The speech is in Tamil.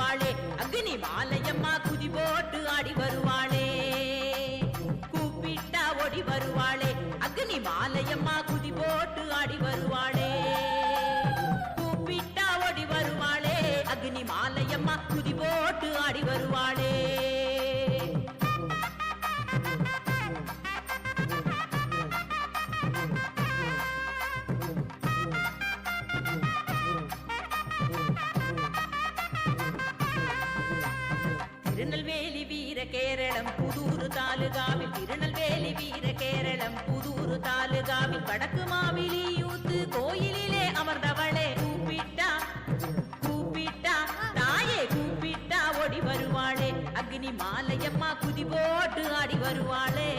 வருவாளே அக்னி மாலையம்மா குதி போட்டு ஆடி வருவாளே கூப்பிட்டா ஓடி வருவாளே அக்னி மாலையம்மா குதி போட்டு ஆடி வருவாளே கூப்பிட்டா ஓடி வருவாளே அக்னி மாலையம்மா குதி போட்டு ஆடி வருவாளே திருநெல்வேலி வீர கேரளம் புதூர் தாலுகாவில் திருநெல்வேலி வீர கேரளம் புதூர் தாலுகாவில் வடக்கு மாவிலி யூத்து கோயிலிலே அமர்ந்தவளே கூப்பிட்டா கூப்பிட்டா தாயே கூப்பிட்டா ஓடி வருவாளே அக்னி மாலையம்மா குதி போட்டு ஆடி வருவாளே